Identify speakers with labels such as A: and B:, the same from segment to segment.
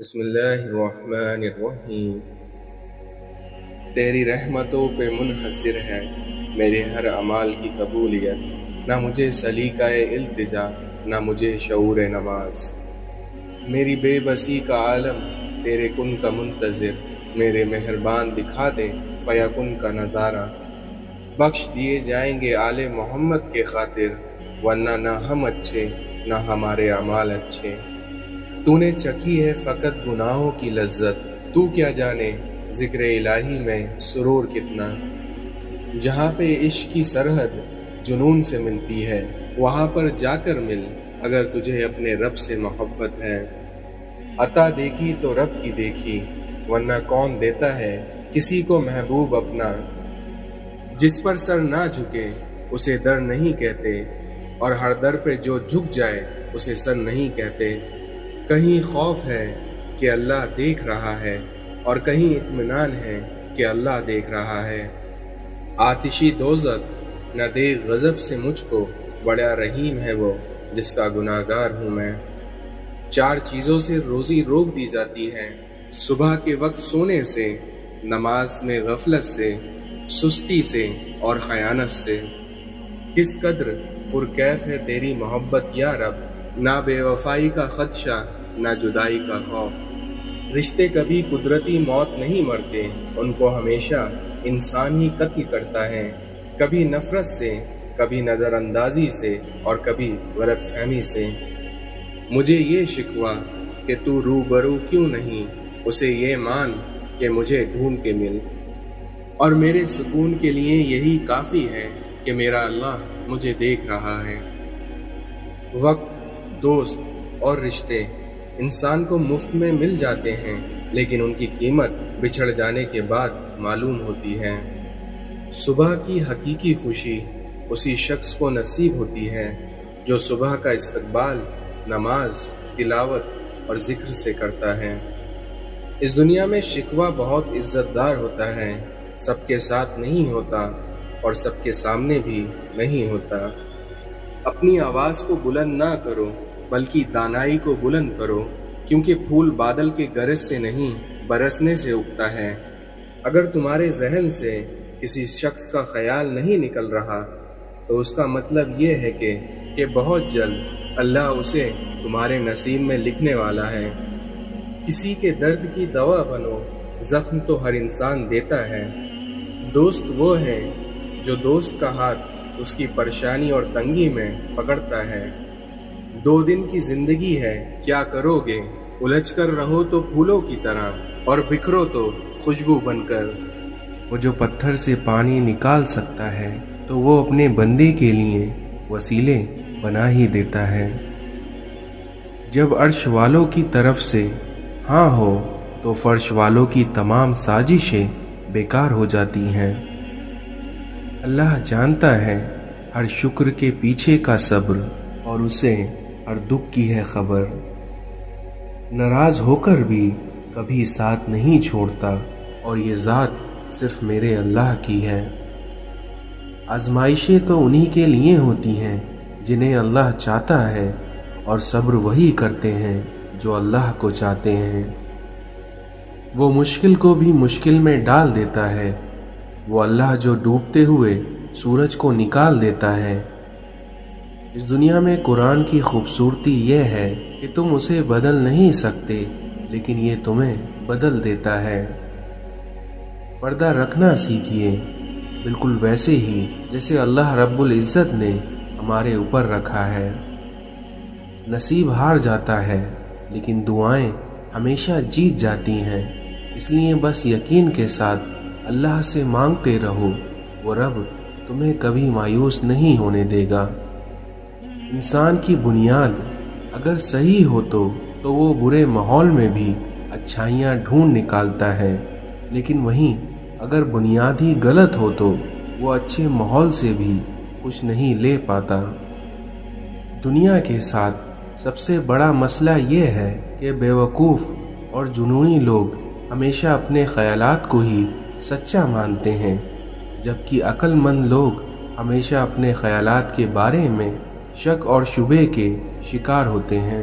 A: بسم اللہ الرحمن الرحیم۔ تیری رحمتوں پہ منحصر ہے میرے ہر اعمال کی قبولیت، نہ مجھے سلیقہ التجا نہ مجھے شعور نماز۔ میری بے بسی کا عالم تیرے کن کا منتظر، میرے مہربان دکھا دے فیکن کا نظارہ۔ بخش دیے جائیں گے آل محمد کے خاطر، ورنہ نہ ہم اچھے نہ ہمارے اعمال اچھے۔ تو نے چکھی ہے فقط گناہوں کی لذت، تو کیا جانے ذکر الہی میں سرور کتنا۔ جہاں پہ عشق کی سرحد جنون سے ملتی ہے، وہاں پر جا کر مل اگر تجھے اپنے رب سے محبت ہے۔ عطا دیکھی تو رب کی دیکھی، ورنہ کون دیتا ہے کسی کو محبوب اپنا۔ جس پر سر نہ جھکے اسے در نہیں کہتے، اور ہر در پہ جو جھک جائے اسے سر نہیں کہتے۔ کہیں خوف ہے کہ اللہ دیکھ رہا ہے، اور کہیں اطمینان ہے کہ اللہ دیکھ رہا ہے۔ آتشی دوزخ نہ دے غضب سے مجھ کو، بڑا رحیم ہے وہ جس کا گناہگار ہوں میں۔ چار چیزوں سے روزی روک دی جاتی ہے، صبح کے وقت سونے سے، نماز میں غفلت سے، سستی سے اور خیانت سے۔ کس قدر پرکیف ہے تیری محبت یا رب، نہ بے وفائی کا خدشہ نہ جدائی کا خوف۔ رشتے کبھی قدرتی موت نہیں مرتے، ان کو ہمیشہ انسان ہی قتل کرتا ہے، کبھی نفرت سے، کبھی نظر اندازی سے اور کبھی غلط فہمی سے۔ مجھے یہ شکوہ کہ تو روبرو کیوں نہیں، اسے یہ مان کہ مجھے ڈھونڈ کے مل۔ اور میرے سکون کے لیے یہی کافی ہے کہ میرا اللہ مجھے دیکھ رہا ہے۔ وقت، دوست اور رشتے انسان کو مفت میں مل جاتے ہیں، لیکن ان کی قیمت بچھڑ جانے کے بعد معلوم ہوتی ہے۔ صبح کی حقیقی خوشی اسی شخص کو نصیب ہوتی ہے جو صبح کا استقبال نماز، تلاوت اور ذکر سے کرتا ہے۔ اس دنیا میں شکوہ بہت عزت دار ہوتا ہے، سب کے ساتھ نہیں ہوتا اور سب کے سامنے بھی نہیں ہوتا۔ اپنی آواز کو بلند نہ کرو بلکہ دانائی کو بلند کرو، کیونکہ پھول بادل کے گرج سے نہیں برسنے سے اگتا ہے۔ اگر تمہارے ذہن سے کسی شخص کا خیال نہیں نکل رہا تو اس کا مطلب یہ ہے کہ بہت جلد اللہ اسے تمہارے نصیب میں لکھنے والا ہے۔ کسی کے درد کی دوا بنو، زخم تو ہر انسان دیتا ہے۔ دوست وہ ہے جو دوست کا ہاتھ اس کی پریشانی اور تنگی میں پکڑتا ہے۔ 2 دن کی زندگی ہے، کیا کرو گے؟ الجھ کر رہو تو پھولوں کی طرح، اور بکھرو تو خوشبو بن کر۔ وہ جو پتھر سے پانی نکال سکتا ہے تو وہ اپنے بندے کے لیے وسیلے بنا ہی دیتا ہے۔ جب عرش والوں کی طرف سے ہاں ہو تو فرش والوں کی تمام سازشیں بیکار ہو جاتی ہیں۔ اللہ جانتا ہے ہر شکر کے پیچھے کا صبر، اور اسے ہر دکھ کی ہے خبر۔ ناراض ہو کر بھی کبھی ساتھ نہیں چھوڑتا، اور یہ ذات صرف میرے اللہ کی ہے۔ آزمائشیں تو انہی کے لیے ہوتی ہیں جنہیں اللہ چاہتا ہے، اور صبر وہی کرتے ہیں جو اللہ کو چاہتے ہیں۔ وہ مشکل کو بھی مشکل میں ڈال دیتا ہے، وہ اللہ جو ڈوبتے ہوئے سورج کو نکال دیتا ہے۔ اس دنیا میں قرآن کی خوبصورتی یہ ہے کہ تم اسے بدل نہیں سکتے، لیکن یہ تمہیں بدل دیتا ہے۔ پردہ رکھنا سیکھیے، بالکل ویسے ہی جیسے اللہ رب العزت نے ہمارے اوپر رکھا ہے۔ نصیب ہار جاتا ہے لیکن دعائیں ہمیشہ جیت جاتی ہیں، اس لیے بس یقین کے ساتھ اللہ سے مانگتے رہو، وہ رب تمہیں کبھی مایوس نہیں ہونے دے گا۔ انسان کی بنیاد اگر صحیح ہو تو وہ برے ماحول میں بھی اچھائیاں ڈھونڈ نکالتا ہے، لیکن وہیں اگر بنیاد ہی غلط ہو تو وہ اچھے ماحول سے بھی کچھ نہیں لے پاتا۔ دنیا کے ساتھ سب سے بڑا مسئلہ یہ ہے کہ بیوقوف اور جنونی لوگ ہمیشہ اپنے خیالات کو ہی سچا مانتے ہیں، جبکہ عقل مند لوگ ہمیشہ اپنے خیالات کے بارے میں شک اور شبہے کے شکار ہوتے ہیں۔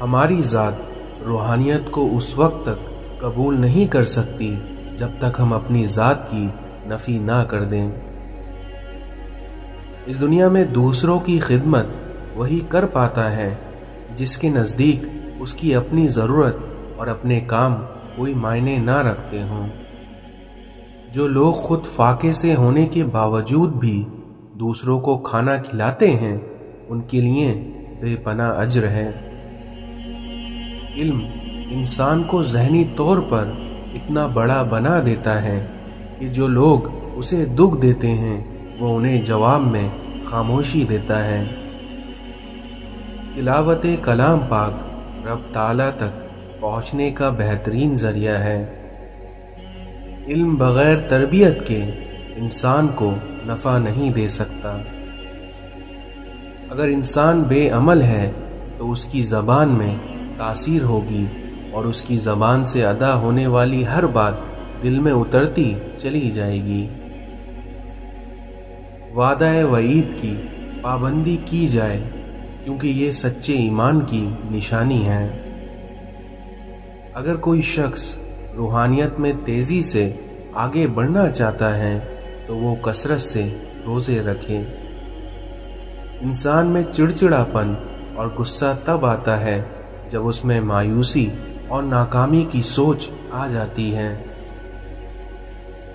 B: ہماری ذات روحانیت کو اس وقت تک قبول نہیں کر سکتی جب تک ہم اپنی ذات کی نفی نہ کر دیں۔ اس دنیا میں دوسروں کی خدمت وہی کر پاتا ہے جس کے نزدیک اس کی اپنی ضرورت اور اپنے کام کوئی معنی نہ رکھتے ہوں۔ جو لوگ خود فاقے سے ہونے کے باوجود بھی دوسروں کو کھانا کھلاتے ہیں ان کے لیے بے پناہ اجر ہے۔ علم انسان کو ذہنی طور پر اتنا بڑا بنا دیتا ہے کہ جو لوگ اسے دکھ دیتے ہیں وہ انہیں جواب میں خاموشی دیتا ہے۔ تلاوت کلام پاک رب تعالیٰ تک پہنچنے کا بہترین ذریعہ ہے۔ علم بغیر تربیت کے انسان کو نفع نہیں دے سکتا۔ اگر انسان بے عمل ہے تو اس کی زبان میں تاثیر ہوگی اور اس کی زبان سے ادا ہونے والی ہر بات دل میں اترتی چلی جائے گی۔ وعدہ وعید کی پابندی کی جائے کیونکہ یہ سچے ایمان کی نشانی ہے۔ اگر کوئی شخص روحانیت میں تیزی سے آگے بڑھنا چاہتا ہے تو وہ کثرت سے روزے رکھے۔ انسان میں چڑچڑاپن اور غصہ تب آتا ہے جب اس میں مایوسی اور ناکامی کی سوچ آ جاتی ہے۔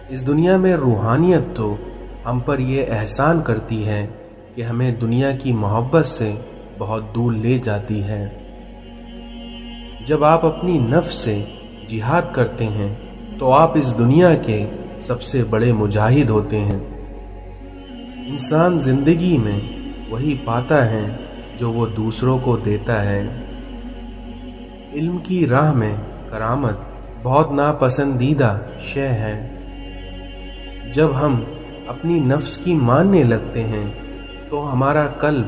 B: اس دنیا میں روحانیت تو ہم پر یہ احسان کرتی ہے کہ ہمیں دنیا کی محبت سے بہت دور لے جاتی ہے۔ جب آپ اپنی نفس سے جہاد کرتے ہیں تو آپ اس دنیا کے سب سے بڑے مجاہد ہوتے ہیں۔ انسان زندگی میں وہی پاتا ہے جو وہ دوسروں کو دیتا ہے۔ علم کی راہ میں کرامت بہت ناپسندیدہ شے ہے۔ جب ہم اپنی نفس کی ماننے لگتے ہیں تو ہمارا قلب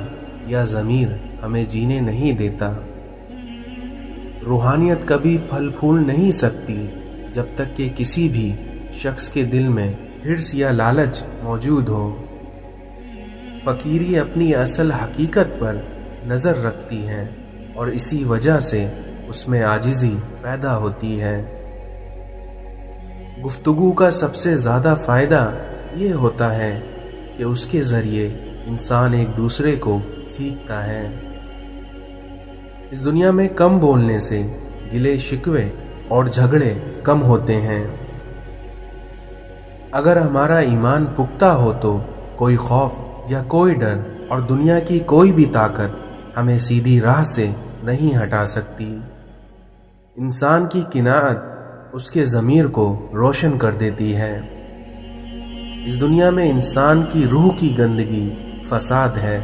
B: یا ضمیر ہمیں جینے نہیں دیتا۔ روحانیت کبھی پھل پھول نہیں سکتی جب تک کہ کسی بھی شخص کے دل میں حرص یا لالچ موجود ہو۔ فقیری اپنی اصل حقیقت پر نظر رکھتی ہے اور اسی وجہ سے اس میں عاجزی پیدا ہوتی ہے۔ گفتگو کا سب سے زیادہ فائدہ یہ ہوتا ہے کہ اس کے ذریعے انسان ایک دوسرے کو سیکھتا ہے۔ اس دنیا میں کم بولنے سے گلے شکوے اور جھگڑے کم ہوتے ہیں۔ اگر ہمارا ایمان پختہ ہو تو کوئی خوف یا کوئی ڈر اور دنیا کی کوئی بھی طاقت ہمیں سیدھی راہ سے نہیں ہٹا سکتی۔ انسان کی قناعت اس کے ضمیر کو روشن کر دیتی ہے۔ اس دنیا میں انسان کی روح کی گندگی فساد ہے۔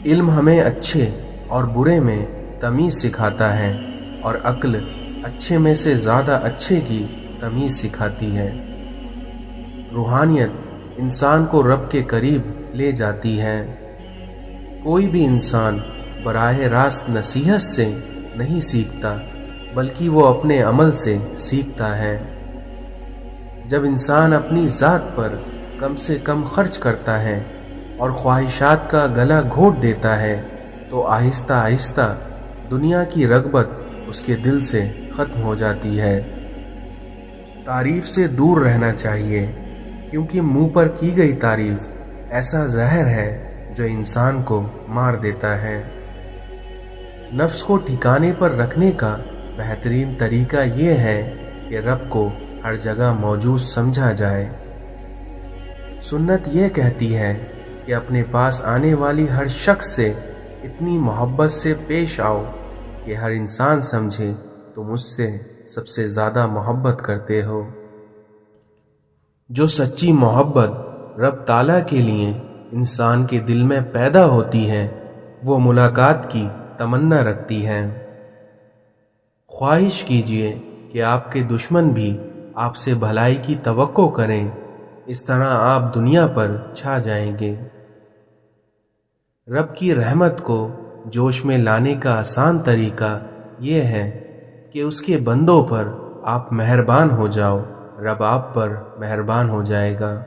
B: علم ہمیں اچھے اور برے میں تمیز سکھاتا ہے اور عقل اچھے میں سے زیادہ اچھے کی تمیز سکھاتی ہے۔ روحانیت انسان کو رب کے قریب لے جاتی ہے۔ کوئی بھی انسان براہ راست نصیحت سے نہیں سیکھتا بلکہ وہ اپنے عمل سے سیکھتا ہے۔ جب انسان اپنی ذات پر کم سے کم خرچ کرتا ہے اور خواہشات کا گلا گھونٹ دیتا ہے تو آہستہ آہستہ دنیا کی رغبت اس کے دل سے ختم ہو جاتی ہے۔ تعریف سے دور رہنا چاہیے کیونکہ منہ پر کی گئی تعریف ایسا زہر ہے جو انسان کو مار دیتا ہے۔ نفس کو ٹھکانے پر رکھنے کا بہترین طریقہ یہ ہے کہ رب کو ہر جگہ موجود سمجھا جائے۔ سنت یہ کہتی ہے کہ اپنے پاس آنے والی ہر شخص سے اتنی محبت سے پیش آؤ کہ ہر انسان سمجھے تم اس سے سب سے زیادہ محبت کرتے ہو۔ جو سچی محبت رب تعالیٰ کے لیے انسان کے دل میں پیدا ہوتی ہے وہ ملاقات کی تمنا رکھتی ہے۔ خواہش کیجئے کہ آپ کے دشمن بھی آپ سے بھلائی کی توقع کریں، اس طرح آپ دنیا پر چھا جائیں گے۔ رب کی رحمت کو جوش میں لانے کا آسان طریقہ یہ ہے کہ اس کے بندوں پر آپ مہربان ہو جاؤ، رب آپ پر مہربان ہو جائے گا۔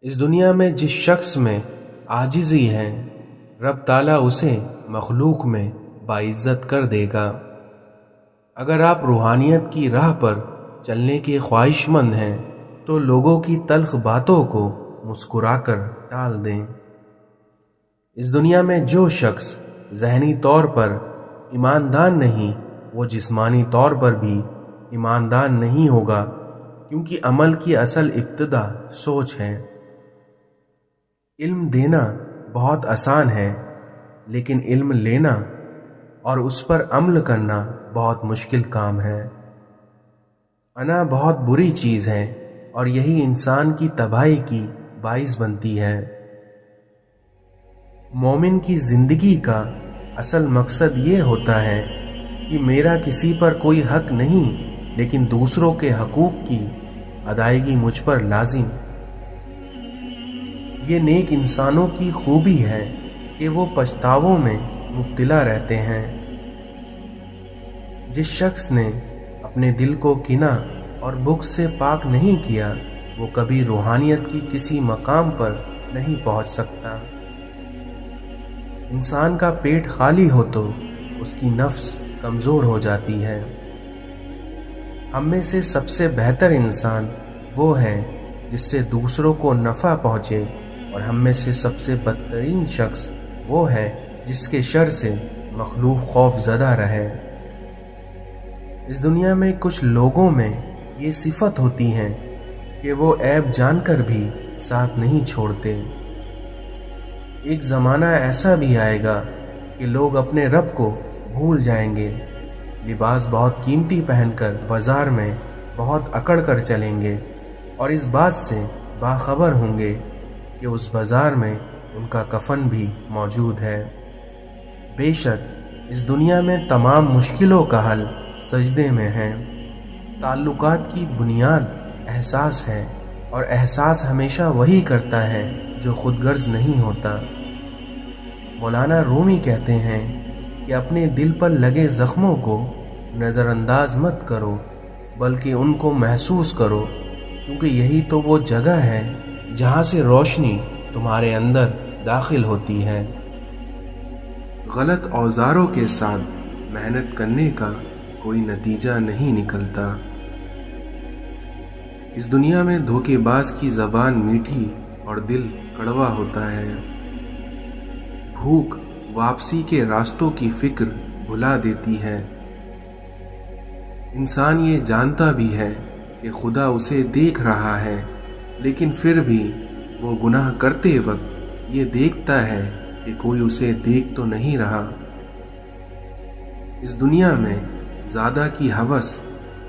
B: اس دنیا میں جس شخص میں عاجزی ہے رب تعالیٰ اسے مخلوق میں باعزت کر دے گا۔ اگر آپ روحانیت کی راہ پر چلنے کے خواہش مند ہیں تو لوگوں کی تلخ باتوں کو مسکرا کر ٹال دیں۔ اس دنیا میں جو شخص ذہنی طور پر ایماندار نہیں وہ جسمانی طور پر بھی ایماندار نہیں ہوگا، کیونکہ عمل کی اصل ابتدا سوچ ہے۔ علم دینا بہت آسان ہے، لیکن علم لینا اور اس پر عمل کرنا بہت مشکل کام ہے۔ انا بہت بری چیز ہے اور یہی انسان کی تباہی کی باعث بنتی ہے۔ مومن کی زندگی کا اصل مقصد یہ ہوتا ہے کہ میرا کسی پر کوئی حق نہیں، لیکن دوسروں کے حقوق کی ادائیگی مجھ پر لازم۔ یہ نیک انسانوں کی خوبی ہے کہ وہ پچھتاووں میں مبتلا رہتے ہیں۔ جس شخص نے اپنے دل کو کینہ اور بغض سے پاک نہیں کیا وہ کبھی روحانیت کی کسی مقام پر نہیں پہنچ سکتا۔ انسان کا پیٹ خالی ہو تو اس کی نفس کمزور ہو جاتی ہے۔ ہم میں سے سب سے بہتر انسان وہ ہے جس سے دوسروں کو نفع پہنچے، اور ہم میں سے سب سے بدترین شخص وہ ہے جس کے شر سے مخلوق خوف زدہ رہے۔ اس دنیا میں کچھ لوگوں میں یہ صفت ہوتی ہے کہ وہ عیب جان کر بھی ساتھ نہیں چھوڑتے۔ ایک زمانہ ایسا بھی آئے گا کہ لوگ اپنے رب کو بھول جائیں گے، لباس بہت قیمتی پہن کر بازار میں بہت اکڑ کر چلیں گے، اور اس بات سے باخبر ہوں گے کہ اس بازار میں ان کا کفن بھی موجود ہے۔ بے شک اس دنیا میں تمام مشکلوں کا حل سجدے میں ہے۔ تعلقات کی بنیاد احساس ہے، اور احساس ہمیشہ وہی کرتا ہے جو خود غرض نہیں ہوتا۔ مولانا رومی کہتے ہیں کہ اپنے دل پر لگے زخموں کو نظر انداز مت کرو، بلکہ ان کو محسوس کرو، کیونکہ یہی تو وہ جگہ ہے جہاں سے روشنی تمہارے اندر داخل ہوتی ہے۔ غلط اوزاروں کے ساتھ محنت کرنے کا کوئی نتیجہ نہیں نکلتا۔ اس دنیا میں دھوکے باز کی زبان میٹھی اور دل کڑوا ہوتا ہے۔ بھوک واپسی کے راستوں کی فکر بھلا دیتی ہے۔ انسان یہ جانتا بھی ہے کہ خدا اسے دیکھ رہا ہے، لیکن پھر بھی وہ گناہ کرتے وقت یہ دیکھتا ہے کہ کوئی اسے دیکھ تو نہیں رہا۔ اس دنیا میں زیادہ کی ہوس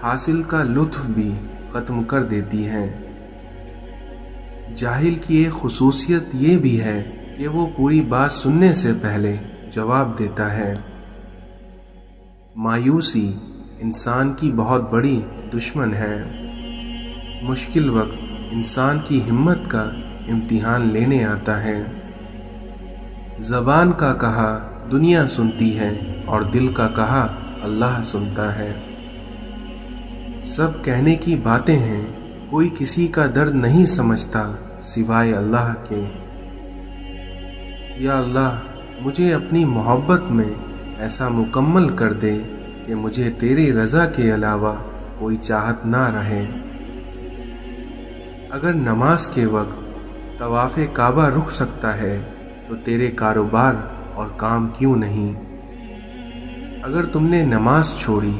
B: حاصل کا لطف بھی ختم کر دیتی ہے۔ جاہل کی ایک خصوصیت یہ بھی ہے کہ وہ پوری بات سننے سے پہلے جواب دیتا ہے۔ مایوسی انسان کی بہت بڑی دشمن ہے۔ مشکل وقت انسان کی ہمت کا امتحان لینے آتا ہے۔ زبان کا کہا دنیا سنتی ہے اور دل کا کہا اللہ سنتا ہے۔ سب کہنے کی باتیں ہیں، کوئی کسی کا درد نہیں سمجھتا سوائے اللہ کے۔ یا اللہ مجھے اپنی محبت میں ایسا مکمل کر دے کہ مجھے تیری رضا کے علاوہ کوئی چاہت نہ رہے۔ اگر نماز کے وقت طواف کعبہ رک سکتا ہے تو تیرے کاروبار اور کام کیوں نہیں؟ اگر تم نے نماز چھوڑی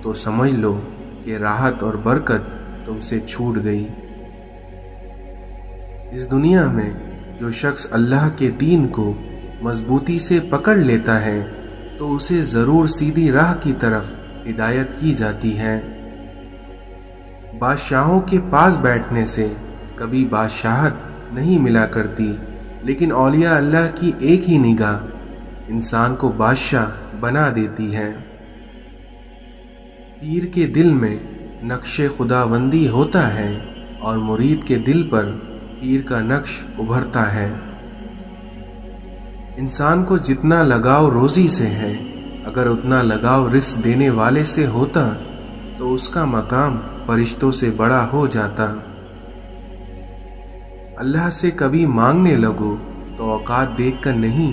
B: تو سمجھ لو کہ راحت اور برکت تم سے چھوٹ گئی۔ اس دنیا میں جو شخص اللہ کے دین کو مضبوطی سے پکڑ لیتا ہے تو اسے ضرور سیدھی راہ کی طرف ہدایت کی جاتی ہے۔ بادشاہوں کے پاس بیٹھنے سے کبھی بادشاہت نہیں ملا کرتی، لیکن اولیاء اللہ کی ایک ہی نگاہ انسان کو بادشاہ بنا دیتی ہے۔ پیر کے دل میں نقش خداوندی ہوتا ہے اور مرید کے دل پر پیر کا نقش ابھرتا ہے۔ انسان کو جتنا لگاؤ روزی سے ہے، اگر اتنا لگاؤ رزق دینے والے سے ہوتا تو اس کا مقام فرشتوں سے بڑا ہو جاتا۔ اللہ سے کبھی مانگنے لگو تو اوقات دیکھ کر نہیں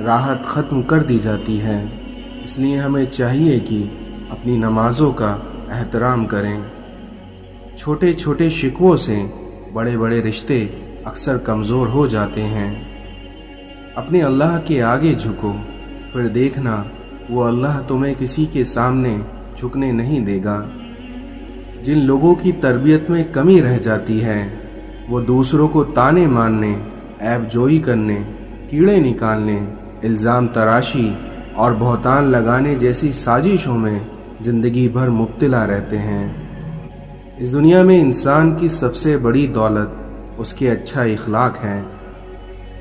B: راحت ختم کر دی جاتی ہے۔ اس لیے ہمیں چاہیے کہ اپنی نمازوں کا احترام کریں۔ چھوٹے چھوٹے شکووں سے بڑے بڑے رشتے اکثر کمزور ہو جاتے ہیں۔ اپنے اللہ کے آگے جھکو، پھر دیکھنا وہ اللہ تمہیں کسی کے سامنے جھکنے نہیں دے گا۔ جن لوگوں کی تربیت میں کمی رہ جاتی ہے وہ دوسروں کو طعنے مارنے، عیب جوئی کرنے، کیڑے نکالنے، الزام تراشی اور بہتان لگانے جیسی سازشوں میں زندگی بھر مبتلا رہتے ہیں۔ اس دنیا میں انسان کی سب سے بڑی دولت اس کے اچھا اخلاق ہے۔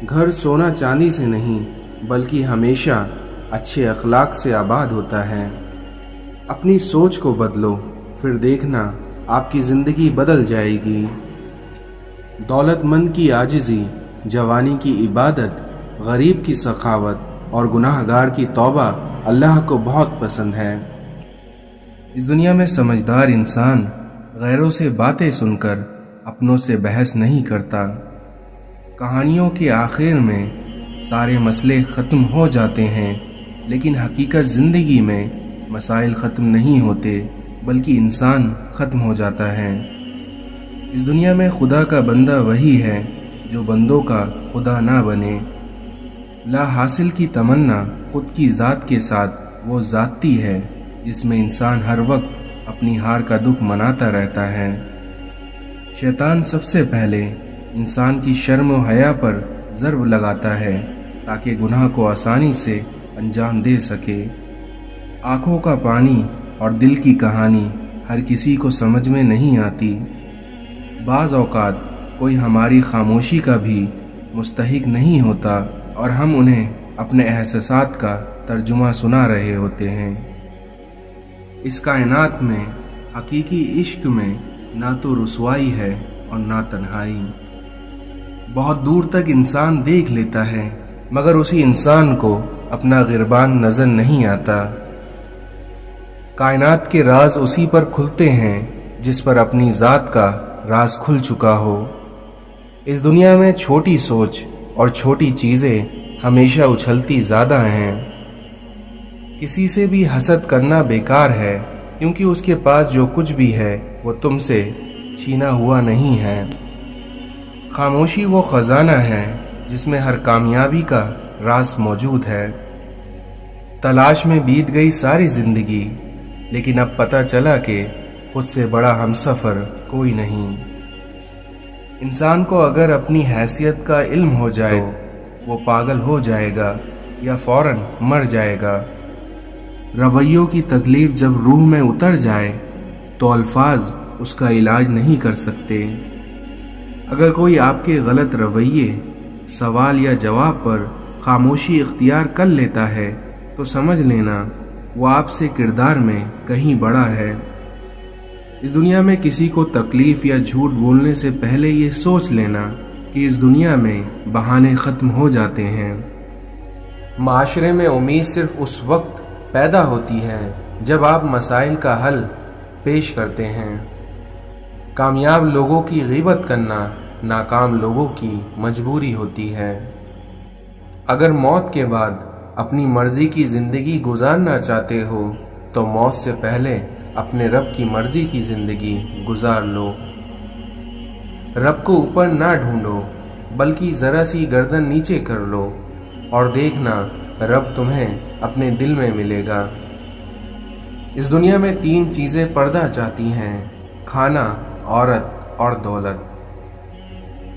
B: گھر سونا چاندی سے نہیں بلکہ ہمیشہ اچھے اخلاق سے آباد ہوتا ہے۔ اپنی سوچ کو بدلو، پھر دیکھنا آپ کی زندگی بدل جائے گی۔ دولت مند کی عاجزی، جوانی کی عبادت، غریب کی سخاوت اور گناہ گار کی توبہ اللہ کو بہت پسند ہے۔ اس دنیا میں سمجھدار انسان غیروں سے باتیں سن کر اپنوں سے بحث نہیں کرتا۔ کہانیوں کے آخر میں سارے مسئلے ختم ہو جاتے ہیں، لیکن حقیقت زندگی میں مسائل ختم نہیں ہوتے بلکہ انسان ختم ہو جاتا ہے۔ اس دنیا میں خدا کا بندہ وہی ہے جو بندوں کا خدا نہ بنے۔ لا حاصل کی تمنا خود کی ذات کے ساتھ وہ ذاتی ہے جس میں انسان ہر وقت اپنی ہار کا دکھ مناتا رہتا ہے۔ شیطان سب سے پہلے انسان کی شرم و حیا پر ضرب لگاتا ہے تاکہ گناہ کو آسانی سے انجام دے سکے۔ آنکھوں کا پانی اور دل کی کہانی ہر کسی کو سمجھ میں نہیں آتی۔ بعض اوقات کوئی ہماری خاموشی کا بھی مستحق نہیں ہوتا اور ہم انہیں اپنے احساسات کا ترجمہ سنا رہے ہوتے ہیں۔ اس کائنات میں حقیقی عشق میں نہ تو رسوائی ہے اور نہ تنہائی۔ بہت دور تک انسان دیکھ لیتا ہے مگر اسی انسان کو اپنا قربان نظر نہیں آتا۔ کائنات کے راز اسی پر کھلتے ہیں جس پر اپنی ذات کا راز کھل چکا ہو۔ اس دنیا میں چھوٹی سوچ اور چھوٹی چیزیں ہمیشہ اچھلتی زیادہ ہیں۔ کسی سے بھی حسد کرنا بیکار ہے کیونکہ اس کے پاس جو کچھ بھی ہے وہ تم سے چھینا ہوا نہیں ہے۔ خاموشی وہ خزانہ ہے جس میں ہر کامیابی کا راز موجود ہے۔ تلاش میں بیت گئی ساری زندگی، لیکن اب پتہ چلا کہ خود سے بڑا ہمسفر کوئی نہیں۔ انسان کو اگر اپنی حیثیت کا علم ہو جائے تو وہ پاگل ہو جائے گا یا فوراً مر جائے گا۔ رویوں کی تکلیف جب روح میں اتر جائے تو الفاظ اس کا علاج نہیں کر سکتے۔ اگر کوئی آپ کے غلط رویے، سوال یا جواب پر خاموشی اختیار کر لیتا ہے تو سمجھ لینا وہ آپ سے کردار میں کہیں بڑا ہے۔ اس دنیا میں کسی کو تکلیف یا جھوٹ بولنے سے پہلے یہ سوچ لینا کہ اس دنیا میں بہانے ختم ہو جاتے ہیں۔ معاشرے میں امید صرف اس وقت پیدا ہوتی ہے جب آپ مسائل کا حل پیش کرتے ہیں۔ کامیاب لوگوں کی غیبت کرنا ناکام لوگوں کی مجبوری ہوتی ہے۔ اگر موت کے بعد اپنی مرضی کی زندگی گزارنا چاہتے ہو تو موت سے پہلے اپنے رب کی مرضی کی زندگی گزار لو۔ رب کو اوپر نہ ڈھونڈو بلکہ ذرا سی گردن نیچے کر لو اور دیکھنا رب تمہیں اپنے دل میں ملے گا۔ اس دنیا میں 3 چیزیں پردہ چاہتی ہیں: کھانا، عورت اور دولت۔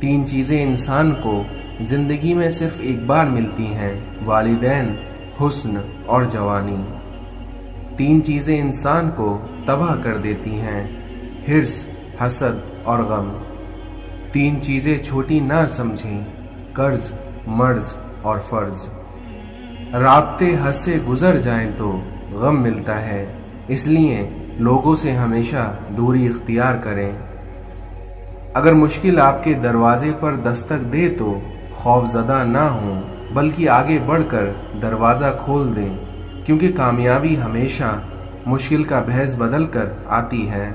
B: 3 چیزیں انسان کو زندگی میں صرف ایک بار ملتی ہیں: والدین، حسن اور جوانی۔ 3 چیزیں انسان کو تباہ کر دیتی ہیں: حرص، حسد اور غم۔ 3 چیزیں چھوٹی نہ سمجھیں: قرض، مرض اور فرض۔ رابطے حد سے گزر جائیں تو غم ملتا ہے، اس لیے لوگوں سے ہمیشہ دوری اختیار کریں۔ اگر مشکل آپ کے دروازے پر دستک دے تو خوف زدہ نہ ہوں بلکہ آگے بڑھ کر دروازہ کھول دیں، کیونکہ کامیابی ہمیشہ مشکل کا بھیس بدل کر آتی ہے۔